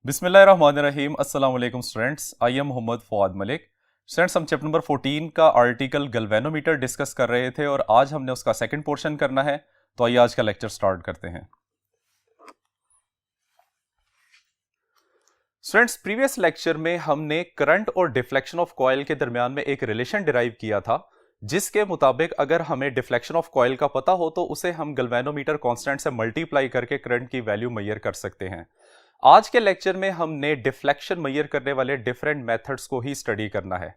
बिस्मिल्लाहिर्रहमानिर्रहीम। अस्सलाम वालेकुम students, I am Mohammad Fawad Malik. Students, हम चैप्टर नंबर 14 का आर्टिकल गैल्वेनोमीटर डिस्कस कर रहे थे और आज हमने उसका सेकंड पोर्शन करना है। तो आइए आज का लेक्चर स्टार्ट करते हैं। स्टूडेंट्स, प्रीवियस लेक्चर में हमने करंट और डिफ्लेक्शन ऑफ कॉइल के दरमियान में एक रिलेशन डिराइव किया था, जिसके मुताबिक अगर हमें डिफ्लेक्शन ऑफ कॉइल का पता हो तो उसे हम गैल्वेनोमीटर कांस्टेंट से मल्टीप्लाई करके करंट की वैल्यू मेजर कर सकते हैं। आज के लेक्चर में हमने डिफ्लेक्शन मेजर करने वाले डिफरेंट मेथड्स को ही स्टडी करना है।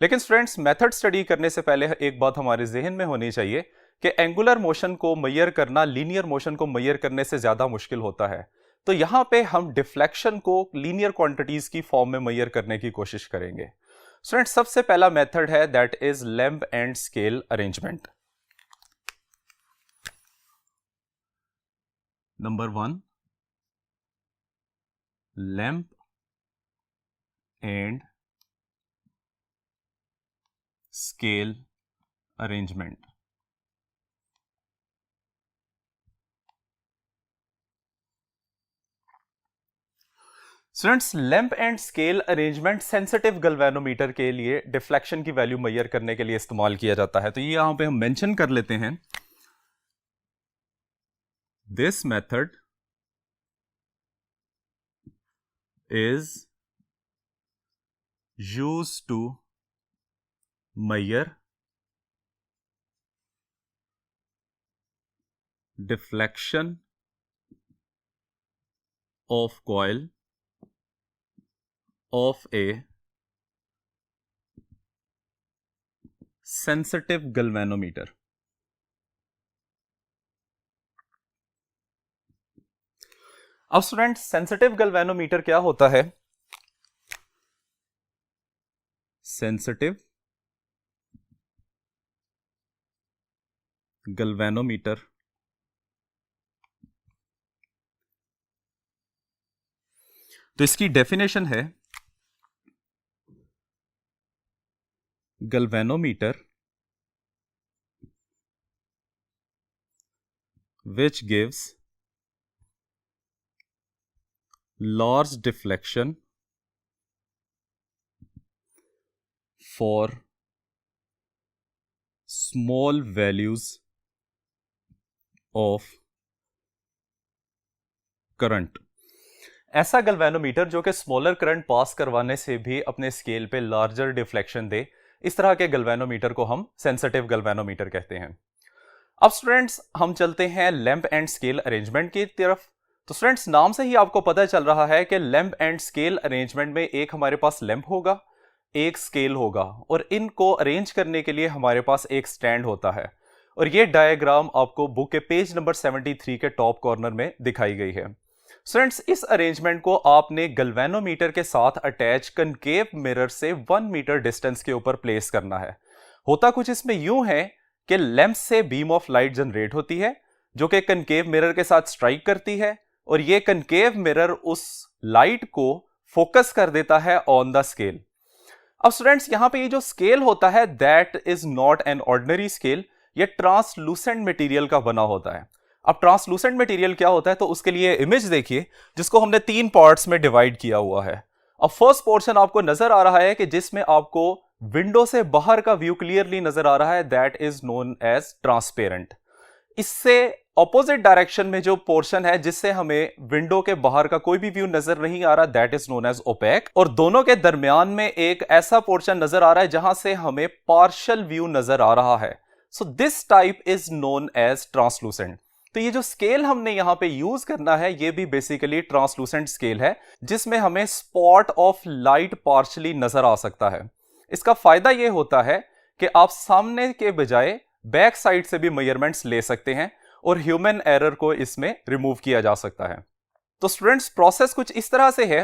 लेकिन स्टूडेंट्स, मेथड स्टडी करने से पहले एक बात हमारे जहन में होनी चाहिए कि एंगुलर मोशन को मेजर करना लीनियर मोशन को मेजर करने से ज्यादा मुश्किल होता है। तो यहां पे हम डिफ्लेक्शन को लीनियर क्वांटिटीज की फॉर्म में मेजर करने की कोशिश करेंगे। स्टूडेंट्स, सबसे पहला मेथड है that is lamp and scale arrangement. Number 1, lamp and scale arrangement. Students, lamp and scale arrangement sensitive galvanometer के लिए डिफ्लेक्शन की वैल्यू मेजर करने के लिए इस्तेमाल किया जाता है। तो ये यहां पे हम मेंशन कर लेते हैं, this method is used to measure deflection of coil of a sensitive galvanometer। अब स्टूडेंट, सेंसिटिव गैल्वेनोमीटर क्या होता है? सेंसिटिव गैल्वेनोमीटर तो इसकी डेफिनेशन है, galvanometer which gives large deflection for small values of current. ऐसा गैल्वेनोमीटर जो कि स्मॉलर करंट पास करवाने से भी अपने स्केल पे लार्जर डिफ्लेक्शन दे, इस तरह के गैल्वेनोमीटर को हम सेंसिटिव गैल्वेनोमीटर कहते हैं। अब स्टूडेंट्स, हम चलते हैं लैंप एंड स्केल अरेंजमेंट की तरफ। तो स्टूडेंट्स, नाम से ही आपको पता चल रहा है कि लैंप एंड स्केल अरेंजमेंट में एक हमारे पास लैंप होगा, एक स्केल होगा, और इनको अरेंज करने के लिए हमारे पास एक स्टैंड होता है। और ये डायग्राम आपको बुक के पेज नंबर 73 के टॉप कॉर्नर में दिखाई गई है। स्टूडेंट्स, इस अरेंजमेंट को आपने गैल्वेनोमीटर के साथ अटैच कनकेव मिरर से 1 मीटर डिस्टेंस के ऊपर प्लेस करना है। होता कुछ इसमें यूं है कि लैंप से बीम ऑफ लाइट जनरेट होती है जो कि कनकेव मिरर के साथ स्ट्राइक करती है, और ये कनकेव मिरर उस लाइट को फोकस कर देता है ऑन द स्केल। अब स्टूडेंट्स, यहां पे ये जो स्केल होता है that is not an ordinary scale, ये ट्रांसलूसेंट मटेरियल का बना होता है। अब ट्रांसलूसेंट मटेरियल क्या होता है, तो उसके लिए इमेज देखिए, जिसको हमने 3 पार्ट्स में डिवाइड किया हुआ है। अब फर्स्ट पोर्शन आपको नजर आ रहा है कि जिसमें आपको विंडो से बाहर का व्यू क्लियरली नजर आ रहा है, that is known as transparent. इससे ऑपोजिट डायरेक्शन में जो पोर्शन है जिससे हमें विंडो के बाहर का कोई भी व्यू नजर नहीं आ रहा, that is known as opaque. और दोनों के दरमियान में एक ऐसा पोर्शन नजर आ रहा है जहां से हमें पार्शियल व्यू नजर आ रहा है। So this type is known as translucent. तो ये जो स्केल हमने यहां पे यूज करना है, ये भी बेसिकली ट्रांसलूसेंट स्केल है, जिसमें हमें स्पॉट ऑफ लाइट पार्शियली नजर आ सकता है। इसका फायदा यह होता है कि आप सामने के बजाय बैक साइड से भी मेजरमेंट्स ले सकते हैं और ह्यूमन एरर को इसमें रिमूव किया जा सकता है। तो स्टूडेंट्स, प्रोसेस कुछ इस तरह से है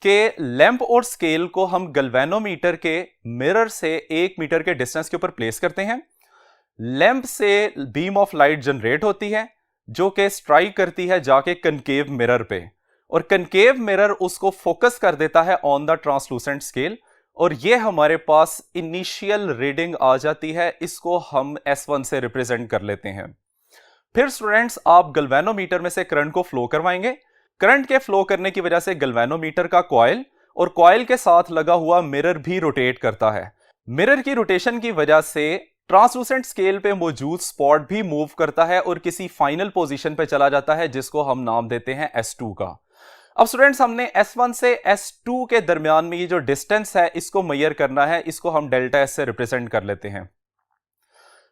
कि लैंप और स्केल को हम गैल्वेनोमीटर के मिरर से 1 मीटर के डिस्टेंस के ऊपर प्लेस करते हैं। लैंप से बीम ऑफ लाइट जनरेट होती है जो कि स्ट्राइक करती है जाके कनकेव मिरर पे, और कनकेव मिरर उसको फोकस कर देता है ऑन द ट्रांसलूसेंट स्केल, और ये हमारे पास इनिशियल रीडिंग आ जाती है। इसको हम S1 से रिप्रेजेंट कर लेते हैं। फिर स्टूडेंट्स, आप गैल्वेनोमीटर में से करंट को फ्लो करवाएंगे। करंट के फ्लो करने की वजह से गैल्वेनोमीटर का कॉइल और कॉइल के साथ लगा हुआ मिरर भी रोटेट करता है। मिरर की रोटेशन की वजह से ट्रांसलूसेंट स्केल पे मौजूद स्पॉट भी मूव करता है और किसी फाइनल पोजीशन पे चला जाता है, जिसको हम नाम देते हैं S2 का। अब स्टूडेंट्स, हमने S1 से S2 के दरमियान में ये जो डिस्टेंस है इसको मेजर करना है, इसको हम डेल्टा S से रिप्रेजेंट कर लेते हैं।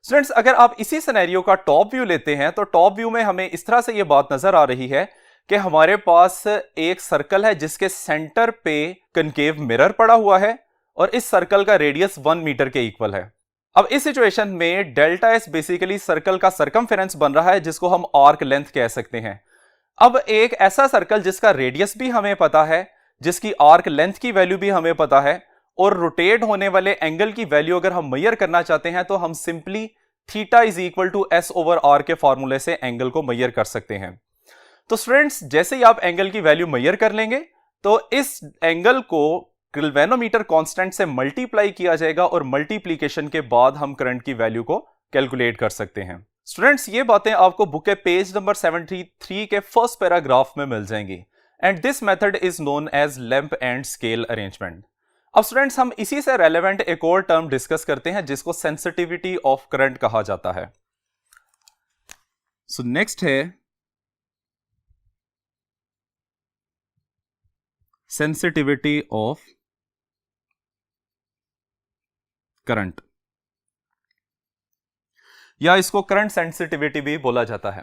स्टूडेंट्स, अगर आप इसी सिनेरियो का टॉप व्यू लेते हैं तो टॉप व्यू में हमें इस तरह से ये बात नजर आ रही है कि हमारे पास एक सर्कल है जिसके सेंटर पे कनकेव मिरर पड़ा हुआ है और इस सर्कल का रेडियस 1 मीटर के इक्वल है। अब इस सिचुएशन में डेल्टा एस बेसिकली सर्कल का सरकमफेरेंस बन रहा है, जिसको हम आर्क लेंथ कह सकते हैं। अब एक ऐसा सर्कल जिसका रेडियस भी हमें पता है, जिसकी आर्क लेंथ की वैल्यू भी हमें पता है, और रोटेट होने वाले एंगल की वैल्यू अगर हम मेजर करना चाहते हैं तो हम simply theta is equal to S over R के फॉर्मूले से एंगल को मेजर कर सकते हैं। तो स्टूडेंट्स, जैसे ही आप एंगल की वैल्यू मेजर कर लेंगे तो इस एंगल को गैल्वेनोमीटर कांस्टेंट से मल्टीप्लाई किया जाएगा और मल्टीप्लिकेशन के बाद हम करंट की वैल्यू को कैलकुलेट कर सकते हैं। स्टूडेंट्स, ये बातें आपको बुक के पेज नंबर 73 के फर्स्ट पैराग्राफ में मिल जाएंगी and this method is known as lamp and scale arrangement. अब स्टूडेंट्स, हम इसी से रेलेवेंट एक और टर्म डिस्कस करते हैं जिसको सेंसिटिविटी ऑफ करंट कहा जाता है। सो नेक्स्ट है सेंसिटिविटी ऑफ करंट, या इसको करंट सेंसिटिविटी भी बोला जाता है।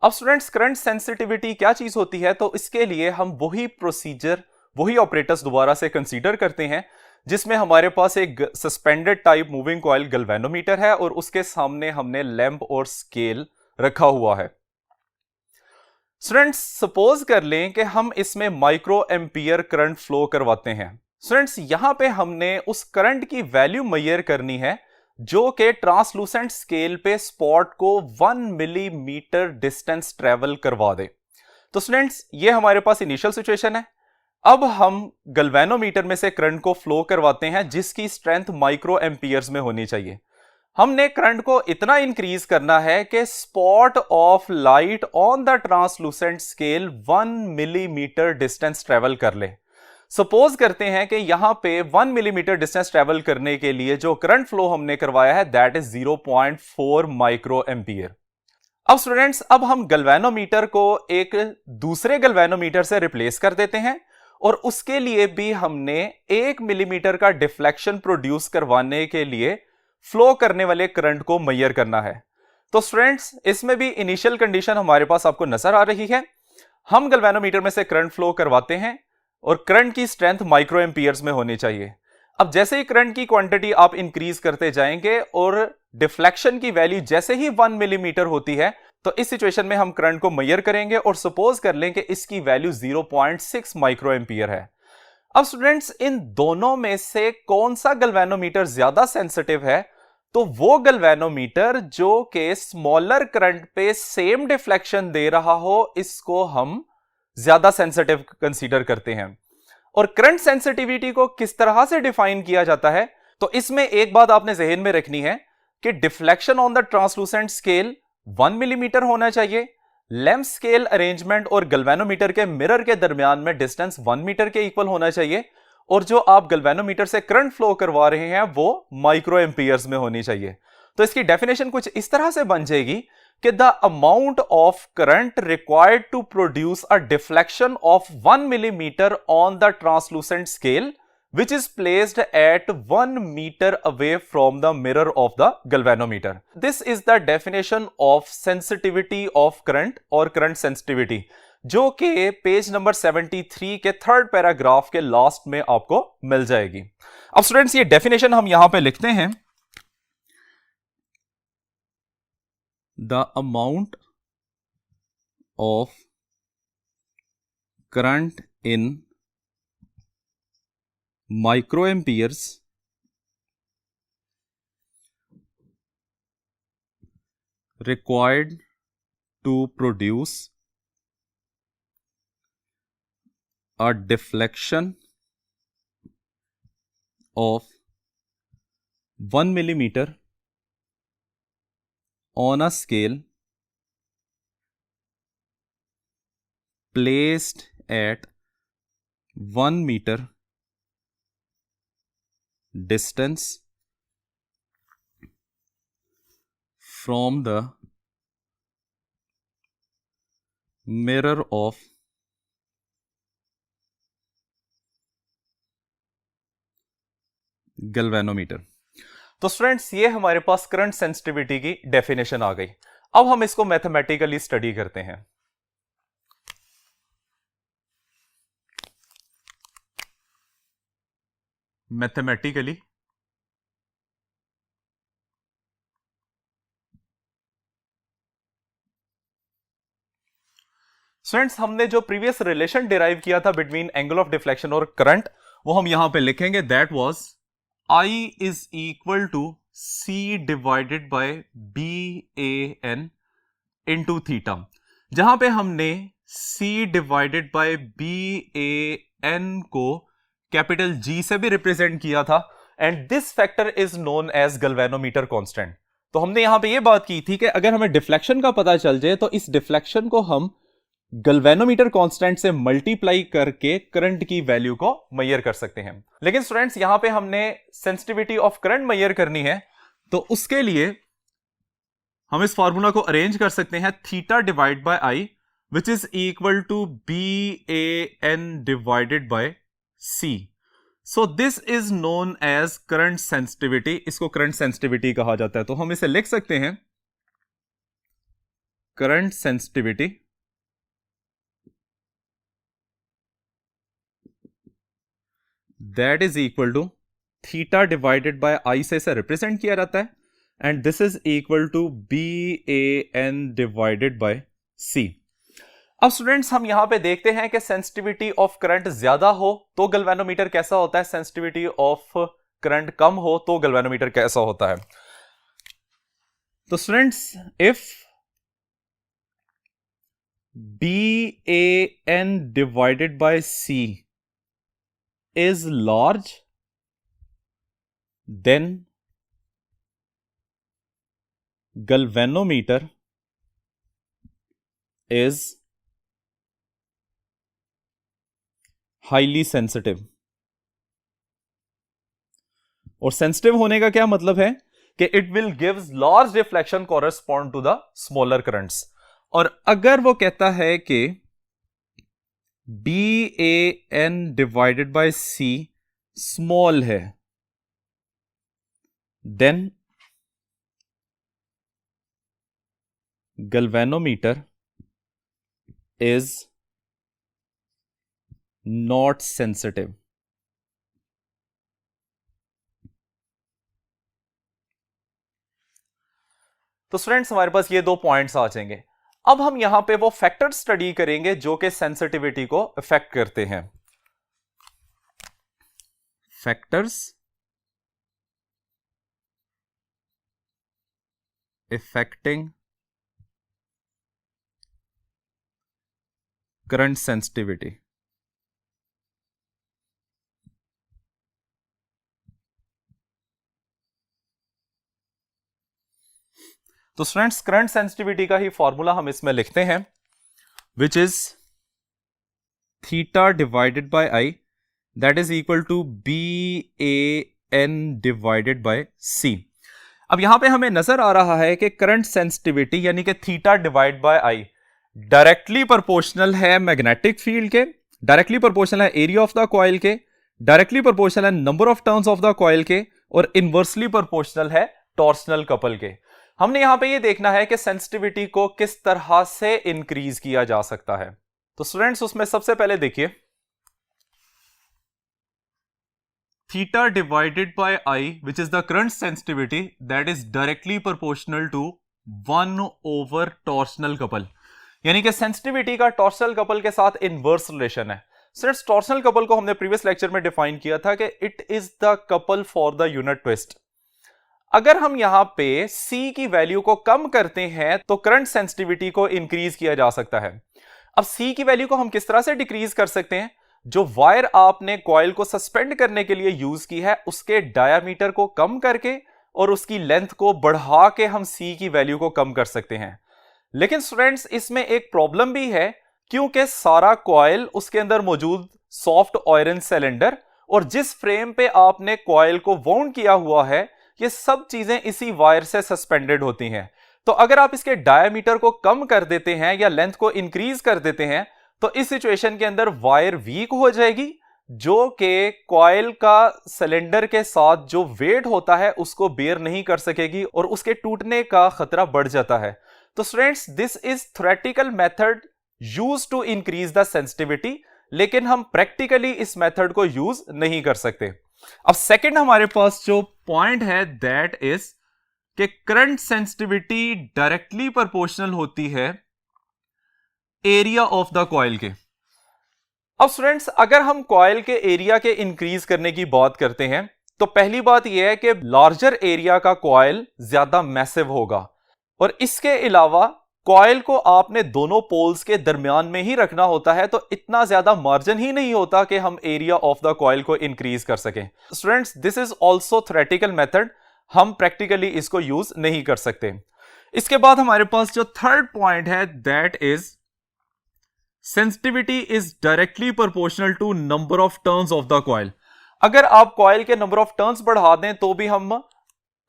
अब स्टूडेंट्स, करंट सेंसिटिविटी क्या चीज होती है, तो इसके लिए हम वही प्रोसीजर, वही ऑपरेटर्स दोबारा से कंसीडर करते हैं जिसमें हमारे पास एक suspended type moving coil galvanometer है और उसके सामने हमने लैंप और स्केल रखा हुआ है। स्टूडेंट्स, सपोज कर लें कि हम इसमें माइक्रो एम्पियर करंट फ्लो करवाते हैं। स्टूडेंट्स, यहां पे हमने उस करंट की वैल्यू मेजर करनी है जो कि ट्रांसलूसेंट स्केल पे स्पॉट को 1 मिलीमीटर डिस्टेंस ट्रेवल करवा दे। तो स्टूडेंट्स, ये हमारे पास इनिशियल सिचुएशन है। अब हम गैल्वेनोमीटर में से करंट को फ्लो करवाते हैं जिसकी स्ट्रेंथ माइक्रो एम्पियर्स में होनी चाहिए। हमने करंट को इतना इंक्रीज करना है कि spot of light on the translucent scale 1 millimetre distance travel कर ले। सपोज करते हैं कि यहां पे 1 मिलीमीटर डिस्टेंस ट्रेवल करने के लिए जो करंट फ्लो हमने करवाया है दैट इज 0.4 माइक्रो एम्पियर। अब स्टूडेंट्स, अब हम गैल्वेनोमीटर को एक दूसरे गैल्वेनोमीटर से रिप्लेस कर देते हैं और उसके लिए भी हमने 1 मिलीमीटर का डिफ्लेक्शन प्रोड्यूस करवाने के लिए फ्लो करने वाले करंट को मेजर करना है। तो स्टूडेंट्स, इसमें भी इनिशियल कंडीशन हमारे पास आपको नजर आ रही है। हम गैल्वेनोमीटर में से करंट फ्लो करवाते हैं और करंट की स्ट्रेंथ माइक्रो एम्पियर्स में होनी चाहिए। अब जैसे ही करंट की क्वांटिटी आप इंक्रीज करते जाएंगे और डिफ्लेक्शन की वैल्यू जैसे ही 1 मिलीमीटर होती है तो इस सिचुएशन में हम करंट को मेजर करेंगे और सपोज कर लें कि इसकी वैल्यू 0.6 माइक्रो एम्पियर है। अब स्टूडेंट्स, इन दोनों में से कौन सा गैल्वेनोमीटर ज्यादा सेंसिटिव है, तो वो गैल्वेनोमीटर जो कि स्मॉलर करंट पे सेम डिफ्लेक्शन दे रहा हो, इसको हम ज्यादा सेंसिटिव कंसीडर करते हैं। और करंट सेंसिटिविटी को किस तरह से डिफाइन किया जाता है, तो इसमें एक बात आपने जहन में रखनी है कि deflection on the translucent scale 1 millimetre होना चाहिए। लैंप स्केल अरेंजमेंट और गैल्वेनोमीटर के मिरर के दरमियान में डिस्टेंस 1 मीटर के इक्वल होना चाहिए और जो आप गैल्वेनोमीटर से करंट फ्लो करवा रहे हैं वो माइक्रो एम्पियर्स में होनी चाहिए। तो इसकी डेफिनेशन कुछ इस तरह से बन जाएगी कि the amount of current required to produce a deflection of 1 millimetre on the translucent scale which is placed at 1 meter away from the mirror of the galvanometer. This is the definition of sensitivity of current और current sensitivity, जो कि page number 73 के third paragraph के last में आपको मिल जाएगी। अब students, ये डेफिनेशन हम यहां पे लिखते हैं, the amount of current in microamperes required to produce a deflection of 1 millimeter on a scale placed at 1 meter distance from the mirror of galvanometer. तो स्टूडेंट्स, ये हमारे पास करंट सेंसिटिविटी की डेफिनेशन आ गई। अब हम इसको मैथमेटिकली स्टडी करते हैं। मैथमेटिकली स्टूडेंट्स, हमने जो प्रीवियस रिलेशन डिराइव किया था बिटवीन एंगल ऑफ डिफ्लेक्शन और करंट, वो हम यहां पे लिखेंगे। That was I is equal to C divided by BAN into theta, जहां पे हमने C divided by BAN को कैपिटल G से भी रिप्रेजेंट किया था, and this factor is known as galvanometer constant. तो हमने यहां पे ये बात की थी कि अगर हमें डिफ्लेक्शन का पता चल जाए तो इस डिफ्लेक्शन को हम गैल्वेनोमीटर कांस्टेंट से मल्टीप्लाई करके करंट की वैल्यू को मेजर कर सकते हैं। लेकिन स्टूडेंट्स, यहां पे हमने सेंसिटिविटी ऑफ करंट मेजर करनी है, तो उसके लिए हम इस फार्मूला को अरेंज कर सकते हैं। Theta divide by I which is equal to BAN divided by C। So this is known as current sensitivity. इसको करंट सेंसिटिविटी कहा जाता है। तो हम इसे लिख सकते हैं current sensitivity that is equal to theta divided by I से इसे रिप्रेजेंट किया जाता है, and this is equal to BAN divided by C। अब स्टूडेंट्स, हम यहां पे देखते हैं कि सेंसिटिविटी ऑफ करंट ज्यादा हो तो गैल्वेनोमीटर कैसा होता है, सेंसिटिविटी ऑफ करंट कम हो तो गैल्वेनोमीटर कैसा होता है। तो students, if BAN divided by C is large, then galvanometer is highly sensitive। और सेंसिटिव होने का क्या मतलब है कि it will gives large reflection correspond to the smaller currents. और अगर वो कहता है कि BAN divided by C small है, then galvanometer is not sensitive. तो स्टूडेंट्स, हमारे पास ये दो पॉइंट्स आ जाएंगे। अब हम यहां पे वो फैक्टर स्टडी करेंगे जो कि सेंसिटिविटी को इफेक्ट करते हैं। Factors affecting current sensitivity. तो स्टूडेंट्स, करंट सेंसिटिविटी का ही फॉर्मूला हम इसमें लिखते हैं, which is theta divided by I that is equal to BAN divided by C। अब यहां पे हमें नजर आ रहा है कि करंट सेंसिटिविटी यानी कि theta divide by I directly proportional है मैग्नेटिक फील्ड के, डायरेक्टली प्रोपोर्शनल है एरिया ऑफ द कॉइल के, डायरेक्टली प्रोपोर्शनल है number of turns of the coil के, और इनवर्सली प्रोपोर्शनल है टॉर्सनल कपल के। हमने यहां पे ये देखना है कि सेंसिटिविटी को किस तरह से इंक्रीज किया जा सकता है। तो स्टूडेंट्स, उसमें सबसे पहले देखिए, theta divided by I which is the current sensitivity that is directly proportional to 1 torsional couple, यानी कि सेंसिटिविटी का टॉर्सनल कपल के साथ इनवर्स रिलेशन है। स्टूडेंट्स, टॉर्सनल कपल को हमने प्रीवियस लेक्चर में डिफाइन किया था कि it is the couple for the unit twist. अगर हम यहां पे C की वैल्यू को कम करते हैं तो करंट सेंसिटिविटी को इंक्रीज किया जा सकता है। अब C की वैल्यू को हम किस तरह से डिक्रीज कर सकते हैं? जो वायर आपने कॉइल को सस्पेंड करने के लिए यूज की है उसके डायामीटर को कम करके और उसकी लेंथ को बढ़ा के हम C की वैल्यू को कम कर सकते हैं। लेकिन स्टूडेंट्स, इसमें एक प्रॉब्लम भी है क्योंकि सारा कॉइल, उसके अंदर मौजूद सॉफ्ट आयरन सिलेंडर और जिस फ्रेम पे आपने कॉइल को वाउंड किया हुआ है, ये सब चीजें इसी वायर से सस्पेंडेड होती हैं। तो अगर आप इसके डायमीटर को कम कर देते हैं या लेंथ को इंक्रीज कर देते हैं, तो इस सिचुएशन के अंदर वायर वीक हो जाएगी, जो कि कॉइल का सिलेंडर के साथ जो वेट होता है उसको बेयर नहीं कर सकेगी और उसके टूटने का खतरा बढ़ जाता है। तो students, this is theoretical method use to increase the sensitivity, लेकिन हम प्रैक्टिकली इस मेथड को यूज नहीं कर सकते। अब सेकंड हमारे पास जो पॉइंट है दैट इज कि करंट सेंसिटिविटी डायरेक्टली प्रोपोर्शनल होती है एरिया ऑफ द कॉइल के। अब स्टूडेंट्स, अगर हम कॉइल के एरिया के इंक्रीज करने की बात करते हैं, तो पहली बात यह है कि लार्जर एरिया का कॉइल ज्यादा मैसिव होगा, और इसके अलावा कॉइल को आपने दोनों पोल्स के दरमियान में ही रखना होता है, तो इतना ज्यादा मार्जिन ही नहीं होता कि हम एरिया ऑफ द कॉइल को इंक्रीज कर सकें। Students, this is also theoretical method, हम प्रैक्टिकली इसको यूज नहीं कर सकते। इसके बाद हमारे पास जो थर्ड पॉइंट है that is sensitivity is directly proportional to number of turns of the coil. अगर आप कॉइल के नंबर ऑफ टर्न्स बढ़ा दें तो भी हम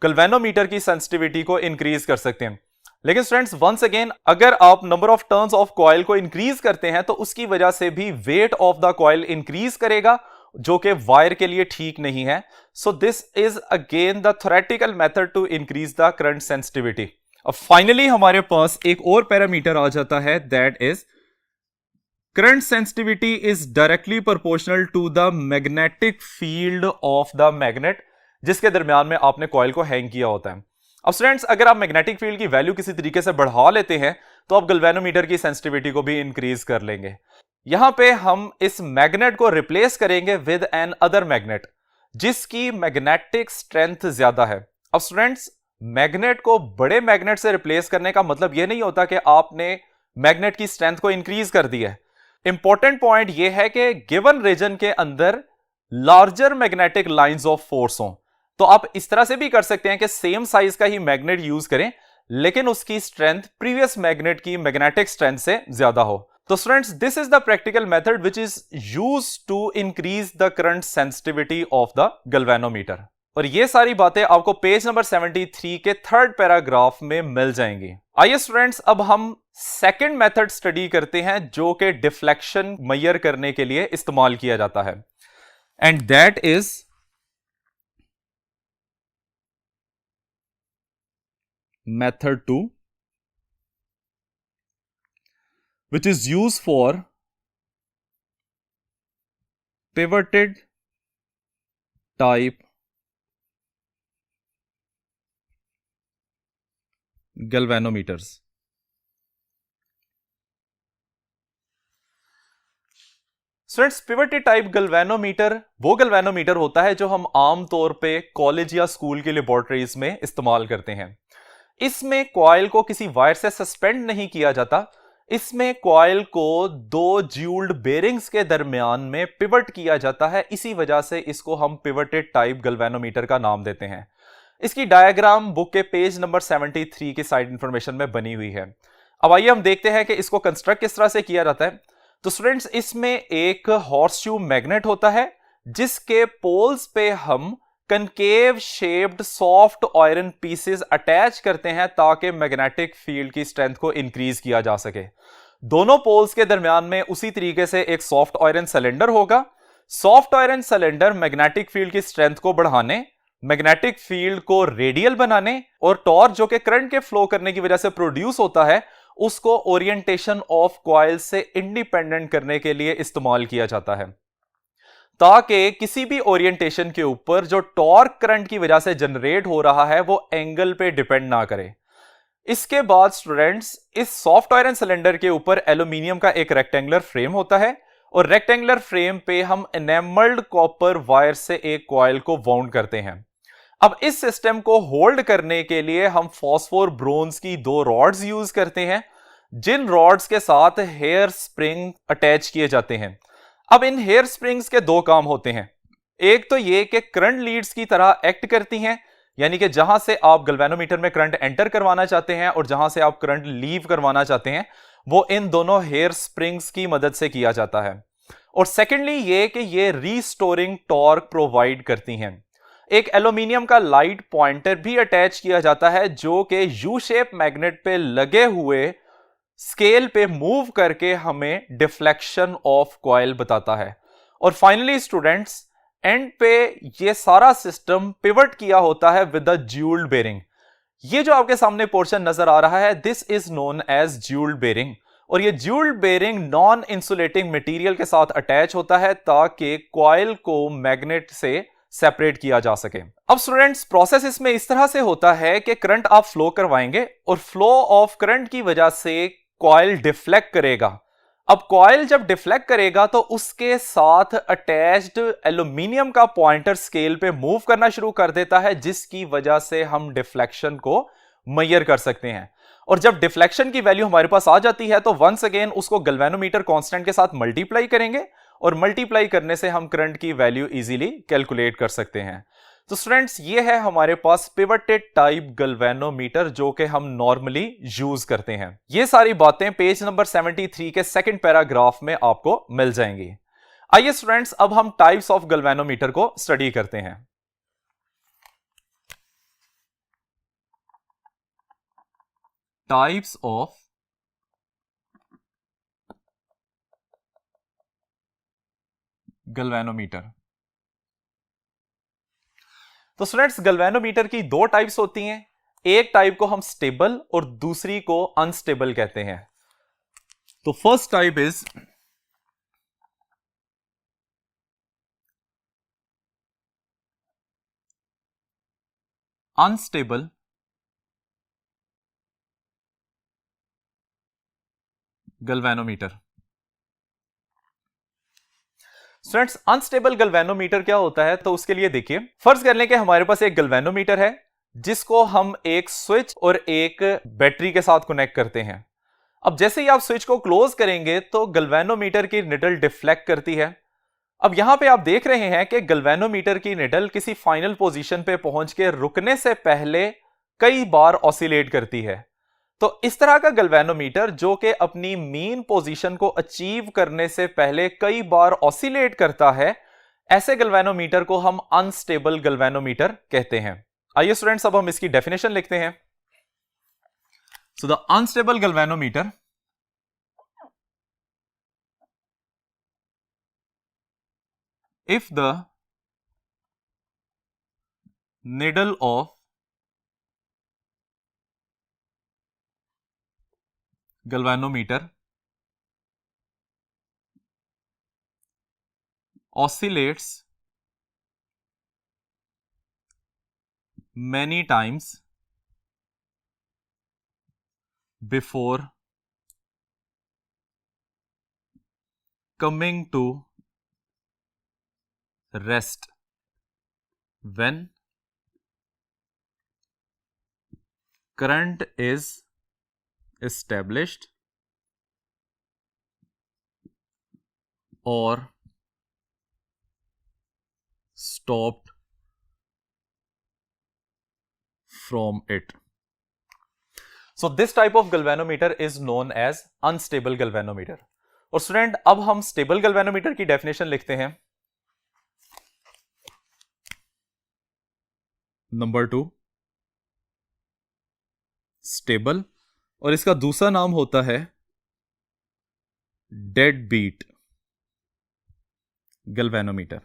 गैल्वेनोमीटर की सेंसिटिविटी को इंक्रीज कर सकते हैं। लेकिन स्टूडेंट्स, वंस अगेन, अगर आप number of turns of coil को इंक्रीज करते हैं तो उसकी वजह से भी weight of the coil increase करेगा, जो कि वायर के लिए ठीक नहीं है। So this is again the theoretical method to increase the current sensitivity. अब फाइनली हमारे पास एक और पैरामीटर आ जाता है that is current sensitivity is directly proportional to the magnetic field of the magnet, जिसके दरमियान में आपने कॉइल को हैंग किया होता है। अब स्टूडेंट्स, अगर आप मैग्नेटिक फील्ड की वैल्यू किसी तरीके से बढ़ा लेते हैं तो आप गैल्वेनोमीटर की सेंसिटिविटी को भी इंक्रीज कर लेंगे। यहां पे हम इस मैग्नेट को रिप्लेस करेंगे विद एन अदर मैग्नेट जिसकी मैग्नेटिक स्ट्रेंथ ज्यादा है। अब स्टूडेंट्स, मैग्नेट को बड़े मैग्नेट से रिप्लेस करने का मतलब यह नहीं होता कि आपने मैग्नेट की स्ट्रेंथ को इंक्रीज कर दिया है। इंपॉर्टेंट पॉइंट यह है कि गिवन रीजन के अंदर larger magnetic lines of force हो, तो आप इस तरह से भी कर सकते हैं कि सेम साइज का ही मैग्नेट यूज करें, लेकिन उसकी स्ट्रेंथ प्रीवियस मैग्नेट की मैग्नेटिक स्ट्रेंथ से ज्यादा हो। तो students, this is the practical method which is used to increase the current sensitivity of the galvanometer. और ये सारी बातें आपको पेज नंबर 73 के थर्ड पैराग्राफ में मिल जाएंगी। आइए स्टूडेंट्स, अब हम सेकंड मेथड स्टडी करते हैं जो कि डिफ्लेक्शन मेजर करने के लिए इस्तेमाल किया जाता है, and that is method 2, which is used for pivoted type galvanometers। Students, pivoted type galvanometer वो गैल्वेनोमीटर होता है जो हम आमतौर पे कॉलेज या स्कूल की लेबोरेटरीज में इस्तेमाल करते हैं। इसमें कॉइल को किसी वायर से सस्पेंड नहीं किया जाता, इसमें कॉइल को दो ज्यूल्ड बेरिंग्स के दरमियान में पिवट किया जाता है। इसी वजह से इसको हम पिवटेड टाइप गैल्वेनोमीटर का नाम देते हैं। इसकी डायग्राम बुक के पेज नंबर 73 की साइड इंफॉर्मेशन में बनी हुई है। अब आइए हम देखते हैं कि इसको कंस्ट्रक्ट किस तरह से किया जाता है। तो स्टूडेंट्स, इसमें एक हॉर्सशू मैग्नेट होता है जिसके पोल्स पे हम concave shaped soft iron pieces attach करते हैं ताकि मैग्नेटिक फील्ड की स्ट्रेंथ को इंक्रीज किया जा सके। दोनों पोल्स के दरमियान में उसी तरीके से एक सॉफ्ट आयरन सिलेंडर होगा। Soft iron cylinder magnetic field की स्ट्रेंथ को बढ़ाने, मैग्नेटिक फील्ड को रेडियल बनाने और टॉर्क जो कि करंट के फ्लो करने की वजह से प्रोड्यूस होता है उसको ओरिएंटेशन ऑफ कॉइल से इंडिपेंडेंट करने के लिए इस्तेमाल किया जाता है, ताकि किसी भी ओरिएंटेशन के ऊपर जो टॉर्क करंट की वजह से जनरेट हो रहा है वो एंगल पे डिपेंड ना करे। इसके बाद स्टूडेंट्स, इस सॉफ्ट आयरन सिलेंडर के ऊपर एल्यूमिनियम का एक रेक्टेंगुलर फ्रेम होता है और रेक्टेंगुलर फ्रेम पे हम एनेमल्ड कॉपर वायर से एक कॉइल को वाउंड करते हैं। अब इस सिस्टम को होल्ड करने के लिए हम फॉस्फोर ब्रोंज की दो रॉड्स यूज करते हैं, जिन रॉड्स के साथ हेयर स्प्रिंग अटैच किए जाते हैं। अब इन हेयर स्प्रिंग्स के दो काम होते हैं। एक तो ये कि करंट लीड्स की तरह एक्ट करती हैं, यानी कि जहां से आप गैल्वेनोमीटर में करंट एंटर करवाना चाहते हैं और जहां से आप करंट लीव करवाना चाहते हैं वो इन दोनों हेयर स्प्रिंग्स की मदद से किया जाता है। और सेकेंडली ये कि ये रीस्टोरिंग टॉर्क प्रोवाइड करती हैं। एक एल्यूमिनियम का लाइट पॉइंटर भी अटैच किया जाता है जो कि यू शेप मैग्नेट पे लगे हुए स्केल पे मूव करके हमें डिफ्लेक्शन ऑफ कॉइल बताता है। और फाइनली स्टूडेंट्स, एंड पे ये सारा सिस्टम पिवट किया होता है विद द ज्यूल्ड बेरिंग। ये जो आपके सामने पोर्शन नजर आ रहा है, this is known as jewelled bearing. और ये jewelled bearing non insulating material के साथ अटैच होता है ताकि कॉइल को मैग्नेट से सेपरेट किया जा सके। अब स्टूडेंट्स, प्रोसेस इसमें इस तरह से होता है कि करंट आप फ्लो करवाएंगे और फ्लो ऑफ करंट की वजह से कॉइल डिफ्लेक्ट करेगा। अब कॉइल जब डिफ्लेक्ट करेगा तो उसके साथ अटैच्ड एल्यूमिनियम का पॉइंटर स्केल पे मूव करना शुरू कर देता है, जिसकी वजह से हम डिफ्लेक्शन को मेजर कर सकते हैं। और जब डिफ्लेक्शन की वैल्यू हमारे पास आ जाती है तो वंस अगेन उसको गैल्वेनोमीटर कांस्टेंट के साथ मल्टीप्लाई करेंगे और मल्टीप्लाई करने से हम करंट की वैल्यू इजीली कैलकुलेट कर सकते हैं। तो स्टूडेंट्स, ये है हमारे पास पिवटेड टाइप गैल्वेनोमीटर जो कि हम नॉर्मली यूज करते हैं। ये सारी बातें पेज नंबर 73 के सेकंड पैराग्राफ में आपको मिल जाएंगी। आइए स्टूडेंट्स, अब हम टाइप्स ऑफ गैल्वेनोमीटर को स्टडी करते हैं। Types of galvanometer. तो स्टूडेंट्स, गैल्वेनोमीटर की दो टाइप्स होती हैं। एक टाइप को हम स्टेबल और दूसरी को अनस्टेबल कहते हैं। तो first type is unstable galvanometer. Students, unstable galvanometer क्या होता है? तो उसके लिए देखिए, फर्ज कर लें कि हमारे पास एक गैल्वेनोमीटर है जिसको हम एक स्विच और एक बैटरी के साथ कनेक्ट करते हैं। अब जैसे ही आप स्विच को क्लोज करेंगे तो गैल्वेनोमीटर की निडल डिफ्लेक्ट करती है। अब यहां पे आप देख रहे हैं कि गैल्वेनोमीटर की निडल किसी फाइनल पोजीशन पे पहुंच के रुकने से पहले कई बार ऑसिलेट करती है। तो इस तरह का गैल्वेनोमीटर जो कि अपनी मीन पोजीशन को अचीव करने से पहले कई बार ऑसिलेट करता है, ऐसे गैल्वेनोमीटर को हम अनस्टेबल गैल्वेनोमीटर कहते हैं। आइए स्टूडेंट्स, अब हम इसकी डेफिनेशन लिखते हैं। So the unstable galvanometer if the needle of galvanometer oscillates many times before coming to rest when current is established or stopped from it. So this type of galvanometer is known as unstable galvanometer. और student, अब हम stable galvanometer की definition लिखते हैं। Number 2 stable, और इसका दूसरा नाम होता है dead beat galvanometer.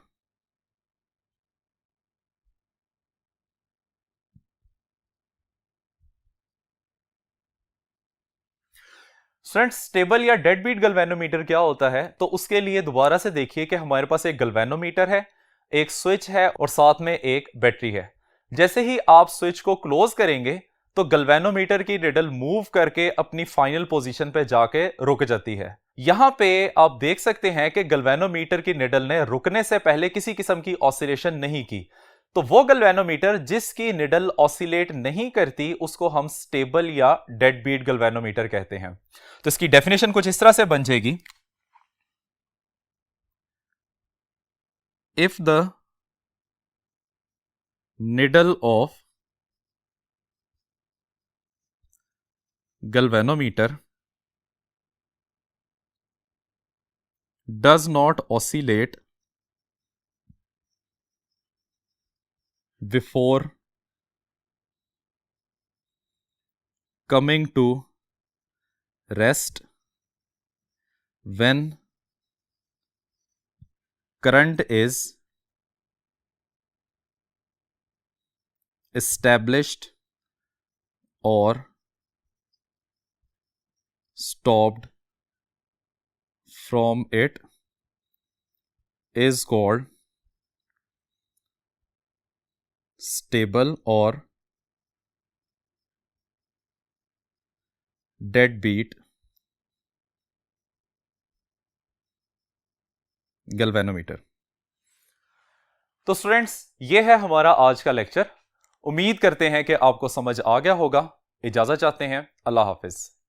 Student, stable या डेड बीट गैल्वेनोमीटर क्या होता है? तो उसके लिए दोबारा से देखिए कि हमारे पास एक गैल्वेनोमीटर है, एक स्विच है और साथ में एक बैटरी है। जैसे ही आप स्विच को क्लोज करेंगे तो गैल्वेनोमीटर की निडल मूव करके अपनी फाइनल पोजीशन पे जाके रुक जाती है। यहां पे आप देख सकते हैं कि गैल्वेनोमीटर की निडल ने रुकने से पहले किसी किस्म की ऑसिलेशन नहीं की। तो वो गैल्वेनोमीटर जिसकी निडल ऑसिलेट नहीं करती उसको हम स्टेबल या डेड बीट गैल्वेनोमीटर कहते हैं। तो इसकी डेफिनेशन कुछ इस तरह से बन जाएगी। If the needle of galvanometer does not oscillate before coming to rest when current is established or stopped from it is called stable or deadbeat galvanometer. तो स्टूडेंट्स, ये है हमारा आज का लेक्चर। उम्मीद करते हैं कि आपको समझ आ गया होगा। इजाजत चाहते हैं। अल्लाह हाफिज।